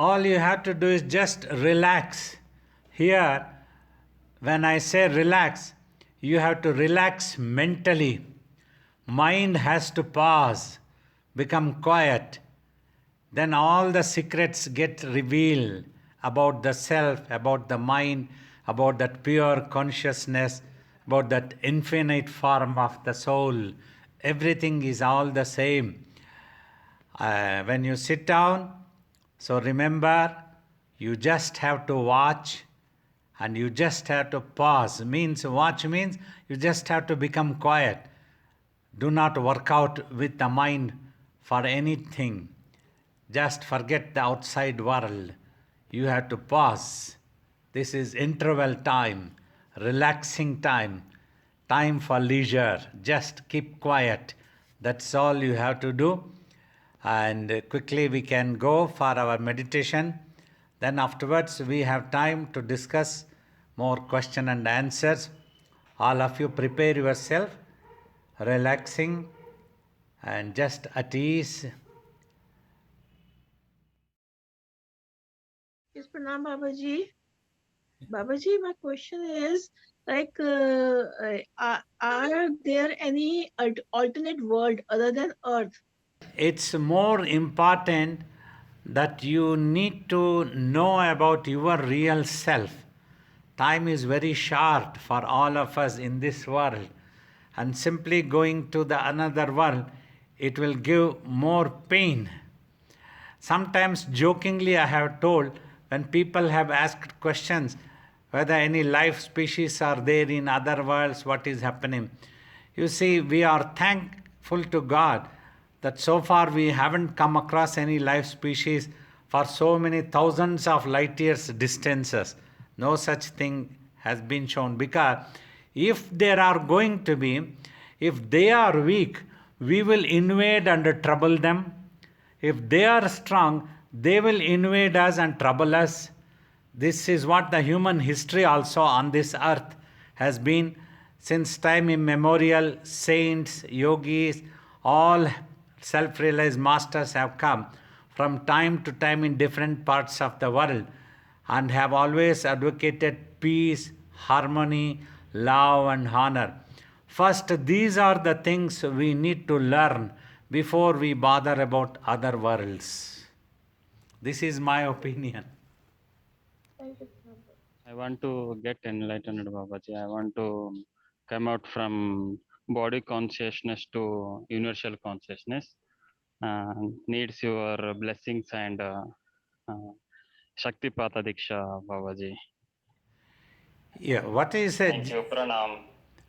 all you have to do is just relax. Here, when I say relax, you have to relax mentally. Mind has to pause, become quiet. Then all the secrets get revealed about the self, about the mind, about that pure consciousness, about that infinite form of the soul. Everything is all the same. When you sit down, so remember, you just have to watch and you just have to pause. Means watch means you just have to become quiet. Do not work out with the mind for anything. Just forget the outside world. You have to pause. This is interval time, relaxing time, time for leisure. Just keep quiet. That's all you have to do. And quickly we can go for our meditation. Then afterwards we have time to discuss more question and answers. All of you prepare yourself, relaxing and just at ease. Yes, Pranam Babaji. Babaji, my question is like, are there any alternate world other than Earth? It's more important that you need to know about your real self. Time is very short for all of us in this world, and simply going to the another world, it will give more pain. Sometimes jokingly I have told, when people have asked questions whether any life species are there in other worlds, what is happening. You see, we are thankful to God that so far we haven't come across any life species for so many thousands of light years distances. No such thing has been shown, because if there are going to be, if they are weak, we will invade and trouble them. If they are strong, they will invade us and trouble us. This is what the human history also on this earth has been since time immemorial. Saints, yogis, all self-realized masters have come from time to time in different parts of the world and have always advocated peace, harmony, love and honor. First, these are the things we need to learn before we bother about other worlds. This is my opinion. Thank you, Pranam Babaji. I want to get enlightened, Babaji. I want to come out from body consciousness to universal consciousness. Needs your blessings and Shaktipata Diksha, Babaji. Yeah, what is it? Thank you, Pranam.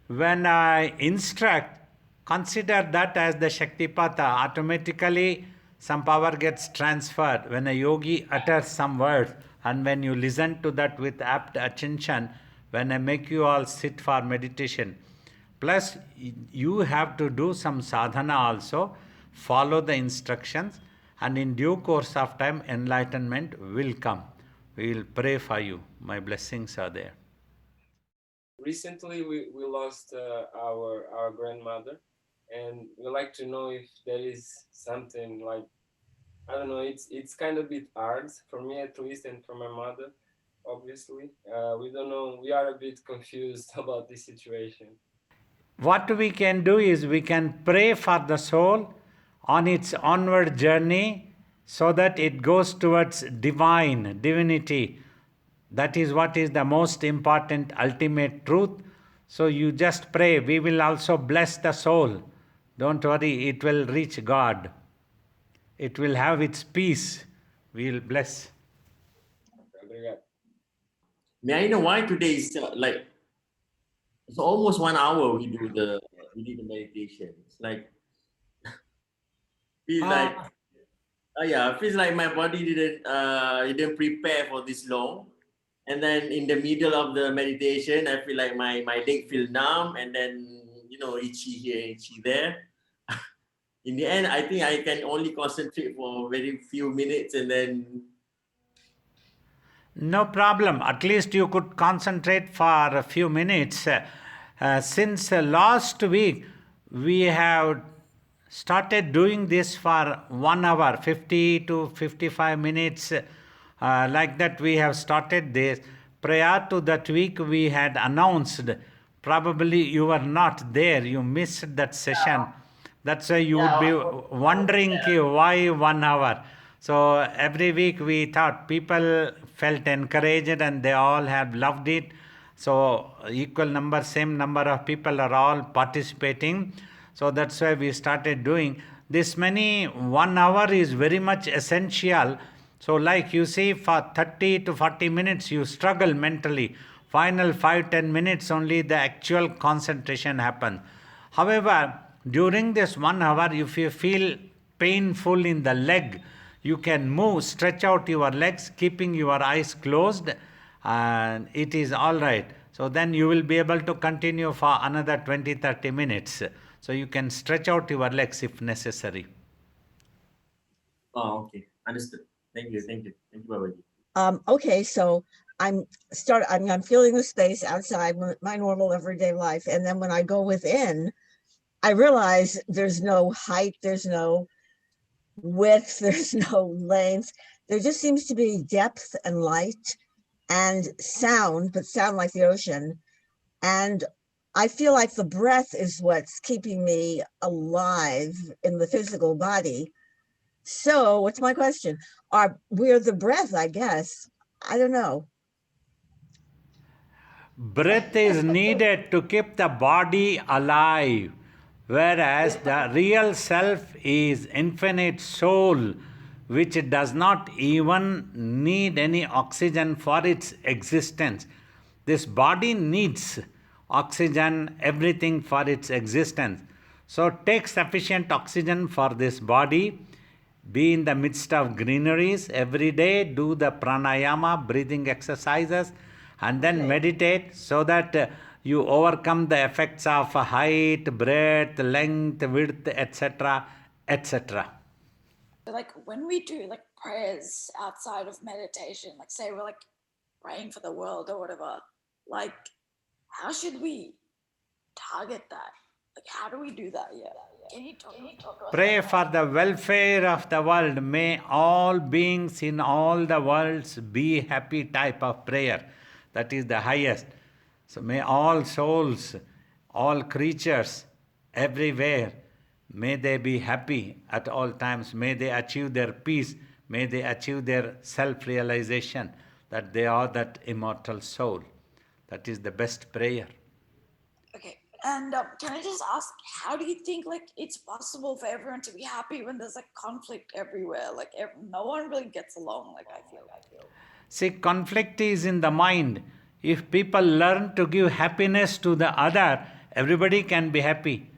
When I instruct, consider that as the Shaktipata. Automatically, some power gets transferred when a yogi utters some words, and when you listen to that with apt attention, when I make you all sit for meditation. Plus, you have to do some sadhana also, follow the instructions, and in due course of time, enlightenment will come. We will pray for you. My blessings are there. Recently, we lost our grandmother, and we like to know if there is something like, I don't know. It's kind of a bit hard for me at least, and for my mother, obviously. We don't know. We are a bit confused about this situation. What we can do is we can pray for the soul on its onward journey so that it goes towards divinity. That is what is the most important ultimate truth. So you just pray. We will also bless the soul. Don't worry, it will reach God. It will have its peace. We will bless. Obrigado. May I know why today is like it's almost 1 hour we do the meditation. It's like feels like yeah, feels like my body didn't prepare for this long. And then in the middle of the meditation, I feel like my leg feel numb, and then itchy here, itchy there. In the end, I think I can only concentrate for very few minutes, and then no problem. At least you could concentrate for a few minutes. Since last week, we have started doing this for 1 hour, 50 to 55 minutes Like that, we have started this. Prior to that week, we had announced, probably you were not there, you missed that session. That's why you would be wondering why 1 hour. So every week we thought people felt encouraged and they all have loved it. So equal number, same number of people are all participating. So that's why we started doing this. Many 1 hour is very much essential. So like you see, for 30 to 40 minutes you struggle mentally. Final 5-10 minutes only the actual concentration happens. However, during this 1 hour, if you feel painful in the leg, you can move, stretch out your legs, keeping your eyes closed, and it is all right. So then you will be able to continue for another 20-30 minutes. So you can stretch out your legs if necessary. Oh, okay. Understood. Thank you. Thank you. Thank you, Babaji. Okay, so I'm feeling the space outside my normal everyday life, and then when I go within, I realize there's no height, there's no width, there's no length. There just seems to be depth and light and sound, but sound like the ocean. And I feel like the breath is what's keeping me alive in the physical body. So what's my question? We're the breath, I guess. I don't know. Breath is needed to keep the body alive, whereas the real self is infinite soul, which does not even need any oxygen for its existence. This body needs oxygen, everything for its existence. So take sufficient oxygen for this body. Be in the midst of greeneries every day, do the pranayama, breathing exercises, and then meditate so that you overcome the effects of height, breadth, length, width, etc., etc. Like when we do like prayers outside of meditation, like say we're like praying for the world or whatever, like how should we target that? Like how do we do that? Yeah. Can you talk about Pray for the welfare of the world. May all beings in all the worlds be happy type of prayer. That is the highest. So may all souls, all creatures, everywhere, may they be happy at all times. May they achieve their peace. May they achieve their self-realization that they are that immortal soul. That is the best prayer. Okay, and can I just ask, how do you think like it's possible for everyone to be happy when there's like conflict everywhere? Like no one really gets along. Like I feel. See, conflict is in the mind. If people learn to give happiness to the other, everybody can be happy.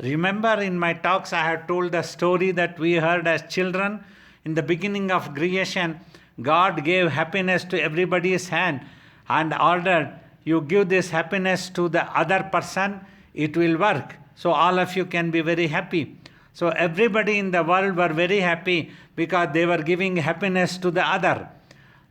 Remember in my talks, I have told the story that we heard as children. In the beginning of creation, God gave happiness to everybody's hand and ordered, you give this happiness to the other person, it will work. So all of you can be very happy. So everybody in the world were very happy because they were giving happiness to the other.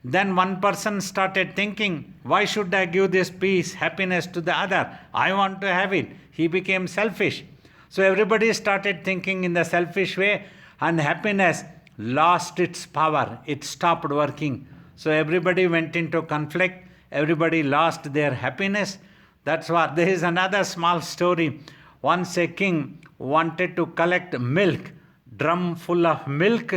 Then one person started thinking, why should I give this peace, happiness to the other? I want to have it. He became selfish. So everybody started thinking in the selfish way, and happiness lost its power. It stopped working. So everybody went into conflict. Everybody lost their happiness. That's what. There is another small story. Once a king wanted to collect milk, drum full of milk,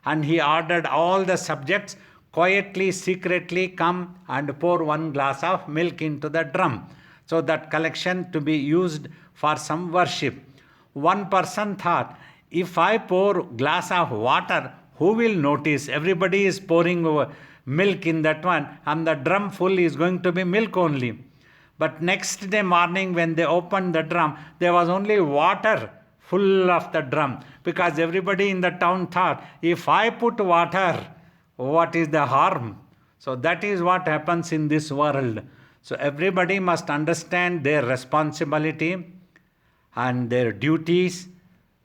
and he ordered all the subjects quietly, secretly come and pour one glass of milk into the drum. So that collection to be used for some worship. One person thought, if I pour glass of water, who will notice? Everybody is pouring milk in that one, and the drum full is going to be milk only. But next day morning when they opened the drum, there was only water full of the drum, because everybody in the town thought, if I put water, what is the harm? So that is what happens in this world. So everybody must understand their responsibility and their duties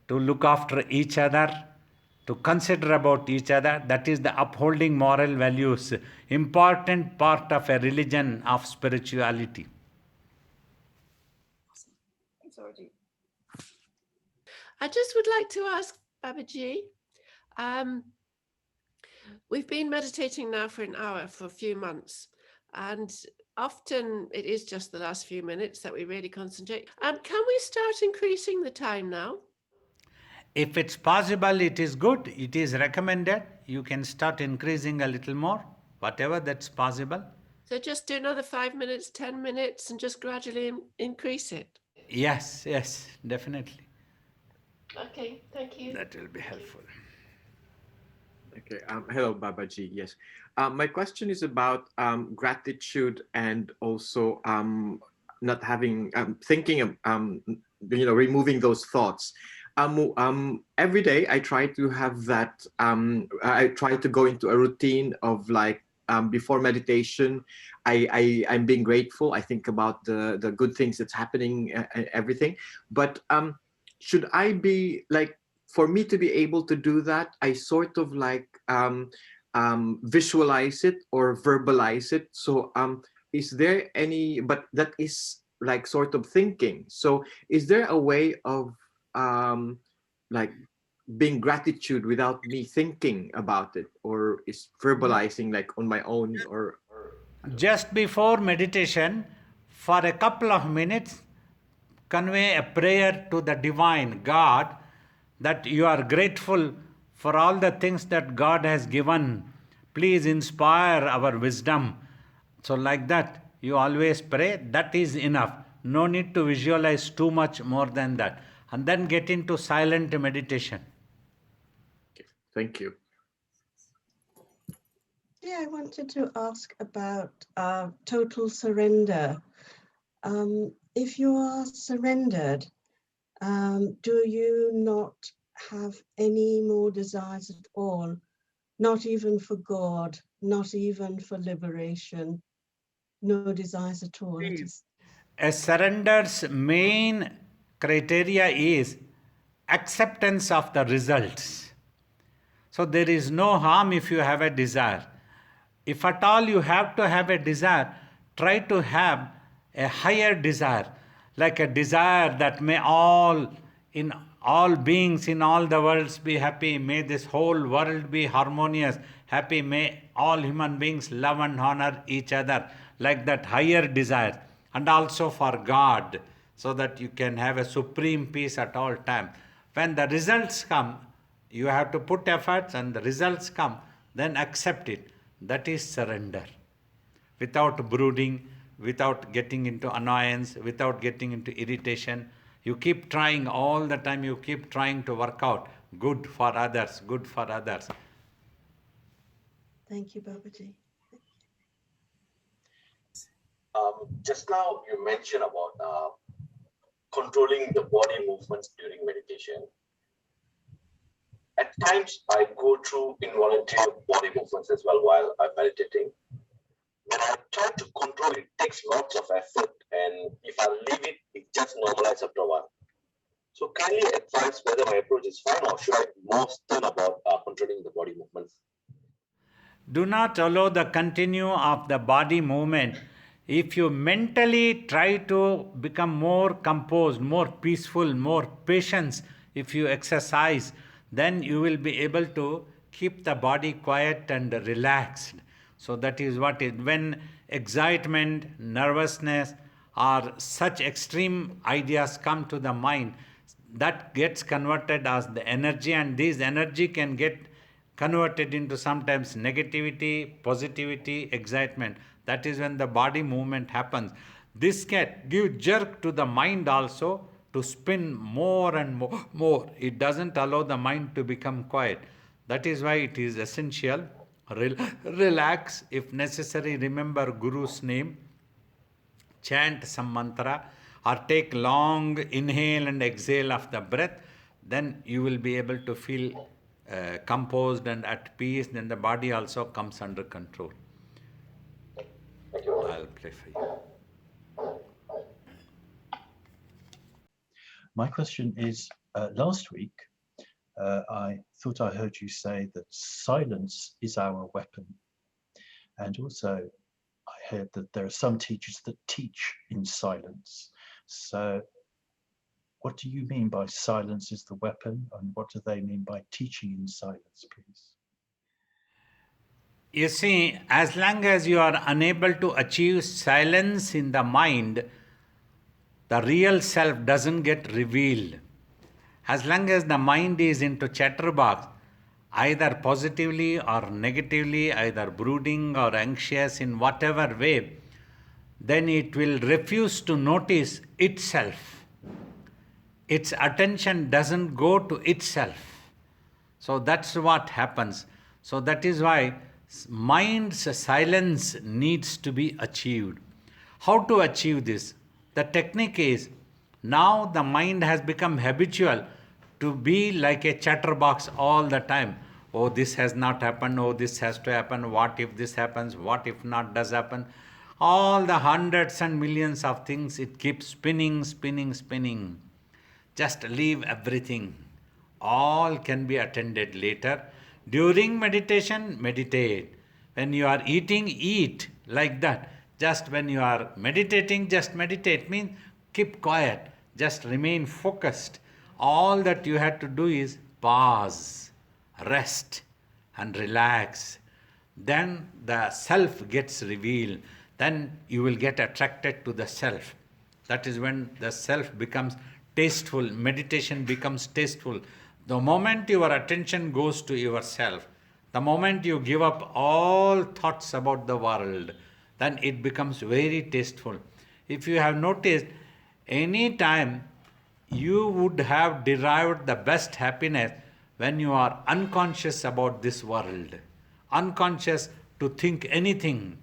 to look after each other, to consider about each other. That is the upholding moral values, important part of a religion of spirituality. Thanks, Orji. I just would like to ask Babaji, We've been meditating now for an hour for a few months, and often it is just the last few minutes that we really concentrate. Can we start increasing the time now? If it's possible, it is good, it is recommended. You can start increasing a little more, whatever that's possible. So just do another 5 minutes, 10 minutes, and just gradually increase it. Yes, yes, definitely. Okay, thank you. That will be helpful. Okay. Hello, Babaji. Yes. My question is about gratitude and also not having thinking of removing those thoughts. Every day I try to have that. I try to go into a routine of like before meditation. I'm being grateful. I think about the good things that's happening and everything. But should I be like, for me to be able to do that, I sort of like visualize it or verbalize it. So is there any, but that is like sort of thinking. So is there a way of like being gratitude without me thinking about it, or is verbalizing like on my own, or Just before meditation, for a couple of minutes, convey a prayer to the divine God that you are grateful for all the things that God has given. Please inspire our wisdom. So, like that, you always pray. That is enough. No need to visualize too much more than that. And then get into silent meditation. thank you. Yeah, I wanted to ask about total surrender. If you are surrendered, do you not have any more desires at all? Not even for God, not even for liberation, no desires at all. It is. A surrender's main criteria is acceptance of the results. So there is no harm if you have a desire. If at all you have to have a desire, try to have a higher desire, like a desire that may all beings in all the worlds be happy, may this whole world be harmonious, happy, may all human beings love and honor each other, like that higher desire, and also for God, so that you can have a supreme peace at all time. When the results come, you have to put efforts, and the results come, then accept it. That is surrender. Without brooding, without getting into annoyance, without getting into irritation. You keep trying all the time, you keep trying to work out good for others, good for others. Thank you, Babaji. Just now you mentioned about controlling the body movements during meditation. At times I go through involuntary body movements as well while I'm meditating. When I try to control it, it takes lots of effort, and if I leave it, it just normalizes after a while. So kindly advise whether my approach is fine, or should I be more stern about controlling the body movements? Do not allow the continue of the body movement. If you mentally try to become more composed, more peaceful, more patience, if you exercise, then you will be able to keep the body quiet and relaxed. So that is what it, when excitement, nervousness, or such extreme ideas come to the mind, that gets converted as the energy, and this energy can get converted into sometimes negativity, positivity, excitement. That is when the body movement happens. This can give jerk to the mind also to spin more and more. It doesn't allow the mind to become quiet. That is why it is essential. Relax. If necessary, remember Guru's name, chant some mantra, or take long inhale and exhale of the breath, then you will be able to feel composed and at peace. Then the body also comes under control. I'll pray for you. My question is, last week I thought I heard you say that silence is our weapon, and also I heard that there are some teachers that teach in silence. So what do you mean by silence is the weapon, and what do they mean by teaching in silence, please? You see, as long as you are unable to achieve silence in the mind, the real self doesn't get revealed. As long as the mind is into chatterbox, either positively or negatively, either brooding or anxious in whatever way, then it will refuse to notice itself. Its attention doesn't go to itself. So that's what happens. So that is why mind's silence needs to be achieved. How to achieve this? The technique is, now the mind has become habitual to be like a chatterbox all the time. Oh, this has not happened. Oh, this has to happen. What if this happens? What if not does happen? All the hundreds and millions of things, it keeps spinning, spinning, spinning. Just leave everything. All can be attended later. During meditation, meditate. When you are eating, eat like that. Just when you are meditating, just meditate. Means keep quiet. Just remain focused. All that you have to do is pause, rest, and relax. Then the self gets revealed. Then you will get attracted to the self. That is when the self becomes tasteful, meditation becomes tasteful. The moment your attention goes to yourself, the moment you give up all thoughts about the world, then it becomes very tasteful. If you have noticed, any time you would have derived the best happiness when you are unconscious about this world, unconscious to think anything.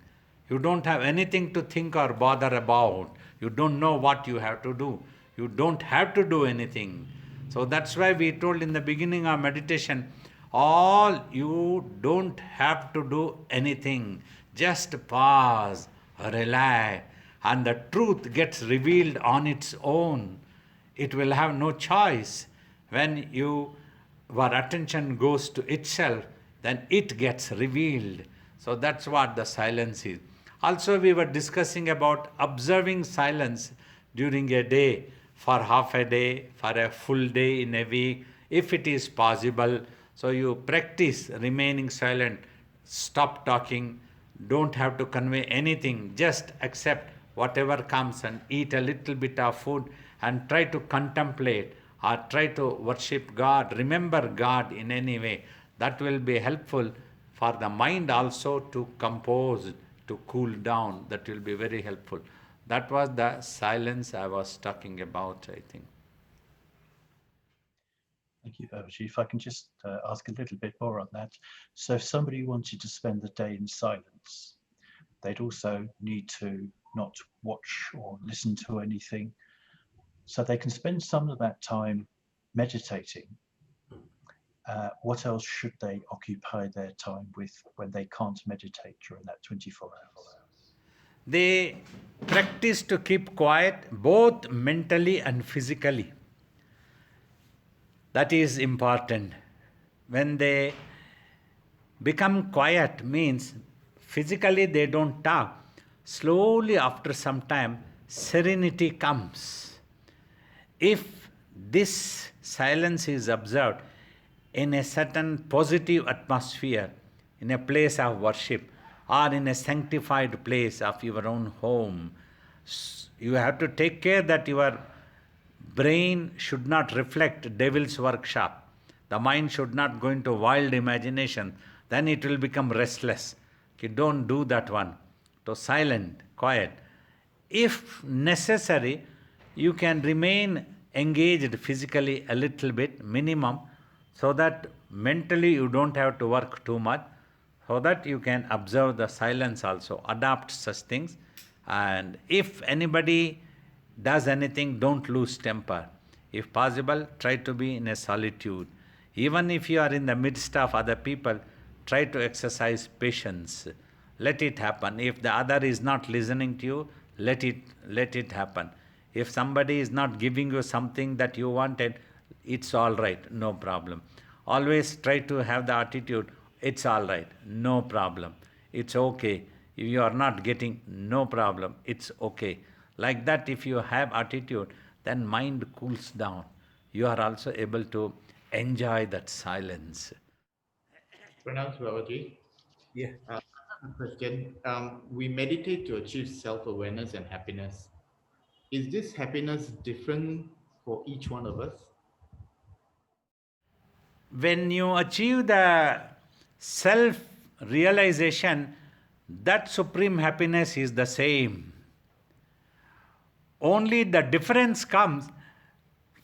You don't have anything to think or bother about. You don't know what you have to do. You don't have to do anything. So that's why we told in the beginning of meditation, all you don't have to do anything. Just pause, relax, and the truth gets revealed on its own. It will have no choice. When your attention goes to itself, then it gets revealed. So that's what the silence is. Also, we were discussing about observing silence during a day, for half a day, for a full day in a week, if it is possible. So you practice remaining silent, stop talking, don't have to convey anything, just accept whatever comes and eat a little bit of food and try to contemplate or try to worship God, remember God in any way. That will be helpful for the mind also to compose, to cool down. That will be very helpful. That was the silence I was talking about, I think. Thank you, Babaji. If I can just ask a little bit more on that. So if somebody wanted to spend the day in silence, they'd also need to not watch or listen to anything. So they can spend some of that time meditating. What else should they occupy their time with when they can't meditate during that 24 hours? They practice to keep quiet both mentally and physically. That is important. When they become quiet, means physically they don't talk. Slowly, after some time, serenity comes. If this silence is observed in a certain positive atmosphere, in a place of worship, or in a sanctified place of your own home, you have to take care that your brain should not reflect devil's workshop. The mind should not go into wild imagination. Then it will become restless. Okay, don't do that one. So silent, quiet. If necessary, you can remain engaged physically a little bit, minimum, so that mentally you don't have to work too much, so that you can observe the silence also, adopt such things. And if anybody does anything, don't lose temper. If possible, try to be in a solitude. Even if you are in the midst of other people, try to exercise patience. Let it happen. If the other is not listening to you, let it happen. If somebody is not giving you something that you wanted, it's all right, no problem. Always try to have the attitude, it's all right, no problem. It's okay. If you are not getting, no problem, it's okay. Like that, if you have attitude, then mind cools down. You are also able to enjoy that silence. Pranam Babaji. Yeah. Question. We meditate to achieve self-awareness and happiness. Is this happiness different for each one of us? When you achieve the self realization, that supreme happiness is the same. Only the difference comes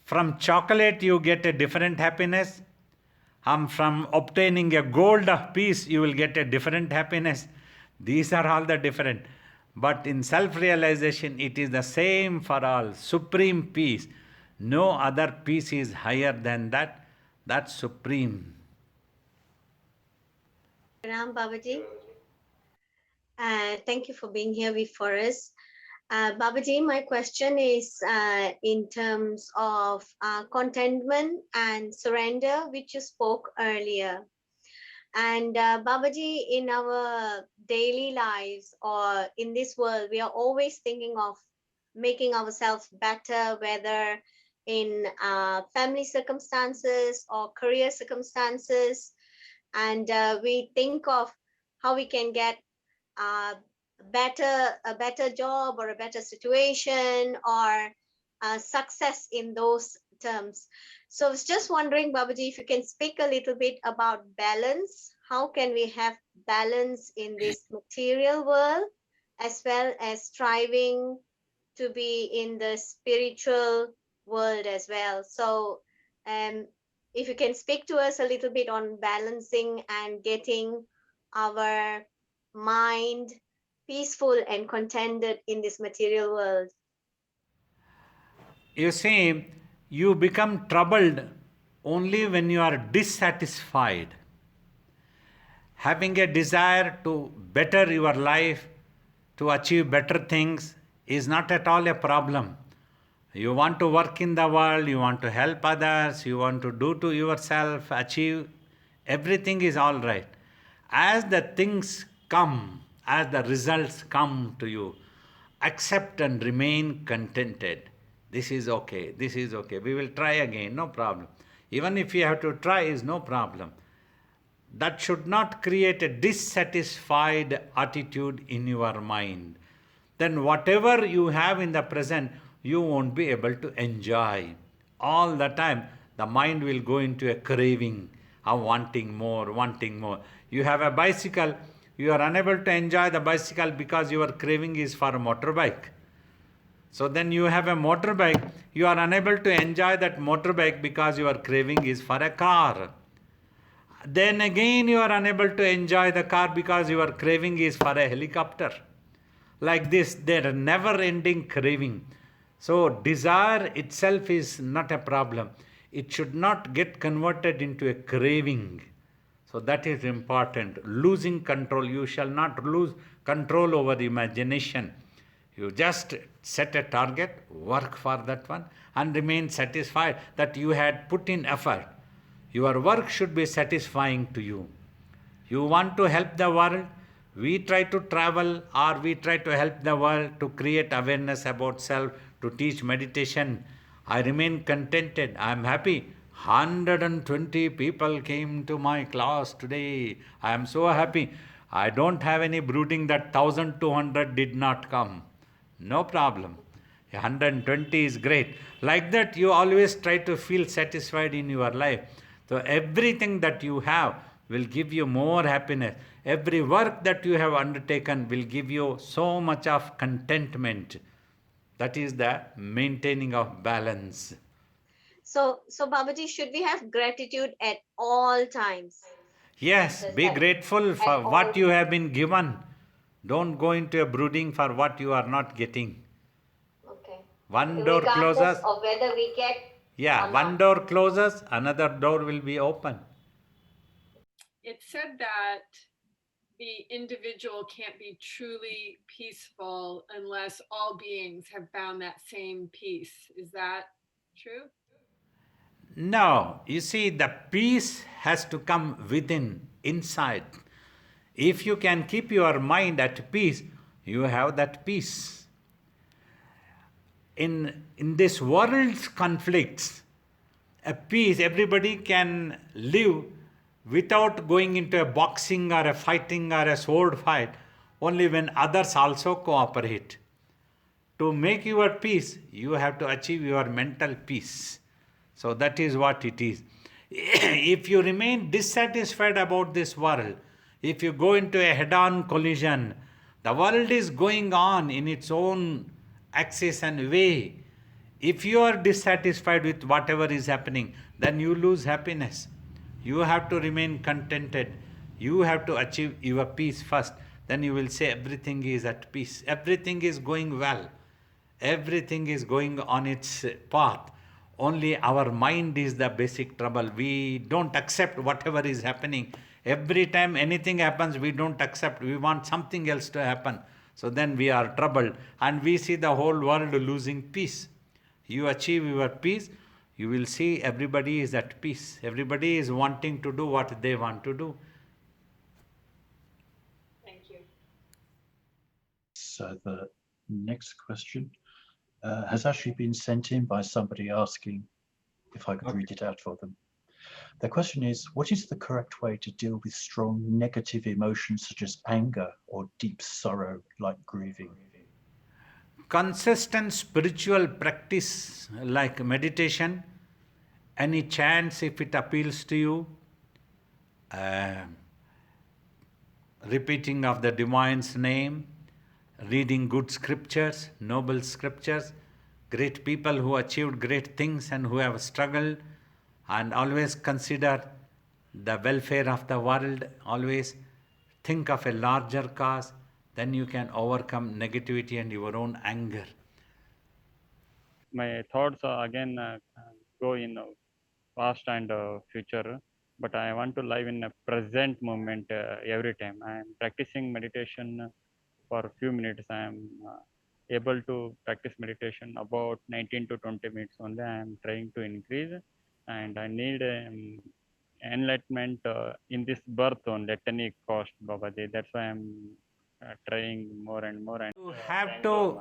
from chocolate, you get a different happiness. From obtaining a gold piece, you will get a different happiness. These are all the different. But in self realization, it is the same for all. Supreme peace. No other peace is higher than that. That's supreme. Ram Babaji, thank you for being here before us. Babaji, my question is in terms of contentment and surrender, which you spoke earlier. And Babaji, in our daily lives or in this world, we are always thinking of making ourselves better, whether in family circumstances or career circumstances. And we think of how we can get a better job or a better situation or success in those terms. So I was just wondering, Babaji, if you can speak a little bit about balance. How can we have balance in this material world as well as striving to be in the spiritual world as well? So if you can speak to us a little bit on balancing and getting our mind peaceful and contented in this material world. You see, you become troubled only when you are dissatisfied. Having a desire to better your life, to achieve better things, is not at all a problem. You want to work in the world, you want to help others, you want to do to yourself, achieve, everything is all right. As the things come, as the results come to you, accept and remain contented. This is okay, this is okay. We will try again, no problem. Even if you have to try, is no problem. That should not create a dissatisfied attitude in your mind. Then whatever you have in the present, you won't be able to enjoy. All the time, the mind will go into a craving of wanting more, wanting more. You have a bicycle, you are unable to enjoy the bicycle because your craving is for a motorbike. So then you have a motorbike, you are unable to enjoy that motorbike because your craving is for a car. Then again you are unable to enjoy the car because your craving is for a helicopter. Like this, there are never ending craving. So desire itself is not a problem. It should not get converted into a craving. So that is important. Losing control. You shall not lose control over imagination. You just set a target, work for that one, and remain satisfied that you had put in effort. Your work should be satisfying to you. You want to help the world, we try to travel or we try to help the world to create awareness about self, to teach meditation. I remain contented, I am happy. 120 people came to my class today. I am so happy. I don't have any brooding that 1200 did not come. No problem. 120 is great. Like that, you always try to feel satisfied in your life. So everything that you have will give you more happiness. Every work that you have undertaken will give you so much of contentment. That is the maintaining of balance. So Babaji, should we have gratitude at all times? Yes, be grateful for what you have been given. Don't go into a brooding for what you are not getting. Okay. One door closes. Of whether we get. Yeah, one door closes, another door will be open. It said that the individual can't be truly peaceful unless all beings have found that same peace. Is that true? No, you see, the peace has to come within, inside. If you can keep your mind at peace, you have that peace. In this world's conflicts, a peace, everybody can live without going into a boxing or a fighting or a sword fight, only when others also cooperate. To make your peace, you have to achieve your mental peace. So that is what it is. If you remain dissatisfied about this world, if you go into a head-on collision, the world is going on in its own axis and way. If you are dissatisfied with whatever is happening, then you lose happiness. You have to remain contented. You have to achieve your peace first. Then you will say everything is at peace. Everything is going well. Everything is going on its path. Only our mind is the basic trouble. We don't accept whatever is happening. Every time anything happens, we don't accept. We want something else to happen. So then we are troubled. And we see the whole world losing peace. You achieve your peace, you will see everybody is at peace. Everybody is wanting to do what they want to do. Thank you. So the next question has actually been sent in by somebody asking if I could read it out for them. The question is, what is the correct way to deal with strong negative emotions such as anger or deep sorrow like grieving? Consistent spiritual practice like meditation, any chants if it appeals to you, repeating of the divine's name, reading good scriptures, noble scriptures, great people who achieved great things and who have struggled, and always consider the welfare of the world, always think of a larger cause, then you can overcome negativity and your own anger. My thoughts are again go in past and future, but I want to live in a present moment every time. I am practicing meditation for a few minutes. I am able to practice meditation about 19 to 20 minutes only. I am trying to increase, and I need enlightenment in this birth only at any cost, Babaji. That's why I'm trying more and more. And you have to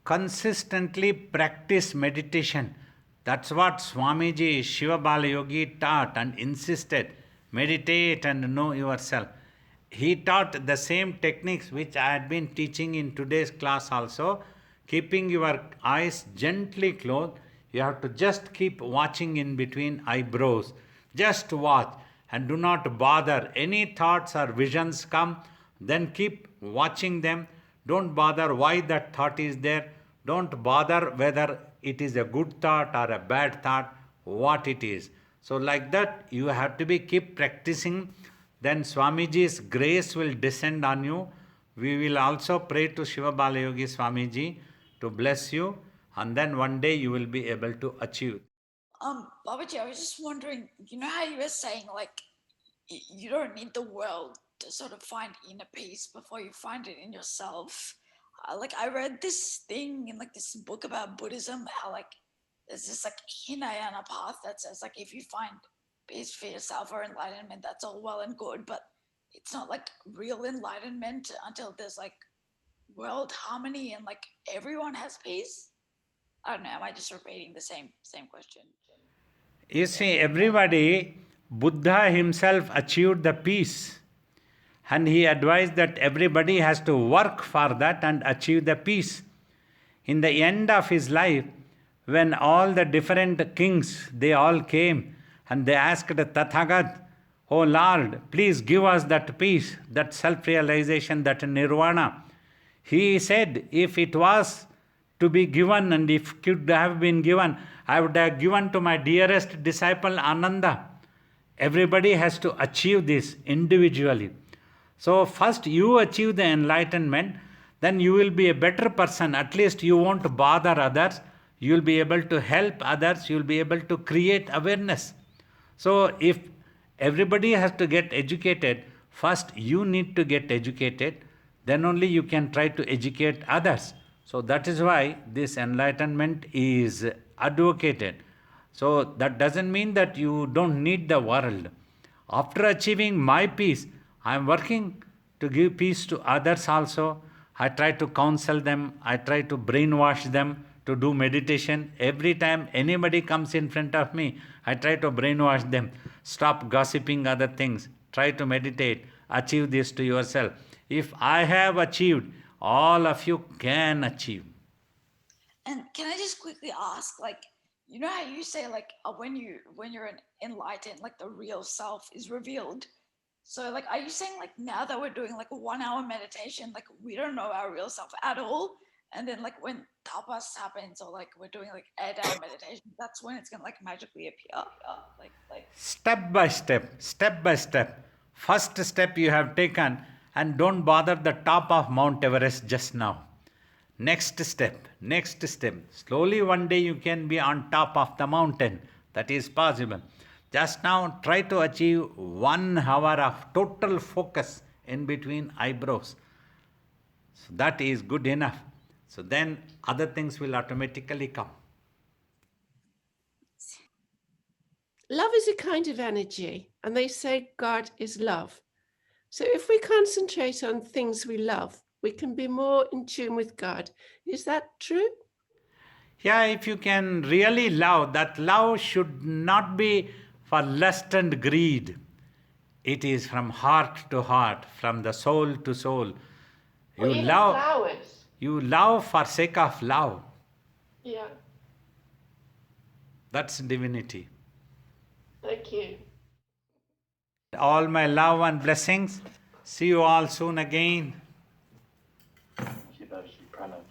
consistently practice meditation. That's what Swamiji Shiva Balayogi taught and insisted. Meditate and know yourself. He taught the same techniques which I had been teaching in today's class also. Keeping your eyes gently closed, you have to just keep watching in between eyebrows. Just watch and do not bother. Any thoughts or visions come, then keep watching them. Don't bother why that thought is there. Don't bother whether it is a good thought or a bad thought, what it is. So like that you have to be keep practicing. Then Swamiji's grace will descend on you. We will also pray to Shiva Balayogi Swamiji to bless you, and then one day you will be able to achieve. Babaji, I was just wondering, you know how you were saying like you don't need the world to sort of find inner peace before you find it in yourself. Like I read this thing in like this book about Buddhism, how like there's this like Hinayana path that says like if you find peace for yourself or enlightenment, that's all well and good, but it's not like real enlightenment until there's like world harmony and like everyone has peace. I don't know, am I just repeating the same question? You see, everybody, Buddha himself achieved the peace. And he advised that everybody has to work for that and achieve the peace. In the end of his life, when all the different kings, they all came and they asked Tathagat, "Oh Lord, please give us that peace, that self-realization, that nirvana." He said, if it was to be given and if it could have been given, I would have given to my dearest disciple Ananda. Everybody has to achieve this individually. So first you achieve the enlightenment, then you will be a better person. At least you won't bother others. You will be able to help others. You will be able to create awareness. So if everybody has to get educated, first you need to get educated. Then only you can try to educate others. So that is why this enlightenment is advocated. So that doesn't mean that you don't need the world. After achieving my peace, I am working to give peace to others also. I try to counsel them. I try to brainwash them to do meditation. Every time anybody comes in front of me, I try to brainwash them. Stop gossiping other things. Try to meditate. Achieve this to yourself. If I have achieved, all of you can achieve. And can I just quickly ask, like, you know how you say, like, when you're enlightened, like the real self is revealed. So, like, are you saying, like, now that we're doing like a 1 hour meditation, like we don't know our real self at all, and then like when tapas happens, or like we're doing like 8 hour meditation, that's when it's gonna like magically appear, like. Step by step, step by step. First step you have taken, and don't bother the top of Mount Everest just now. Next step, next step. Slowly one day you can be on top of the mountain. That is possible. Just now try to achieve 1 hour of total focus in between eyebrows. So that is good enough. So then other things will automatically come. Love is a kind of energy, and they say God is love. So if we concentrate on things we love, we can be more in tune with God. Is that true? Yeah, if you can really love, that love should not be for lust and greed. It is from heart to heart, from the soul to soul. Or even flowers. You love for sake of love. Yeah. That's divinity. Thank you. All my love and blessings. See you all soon again. Shri Babaji, pranam.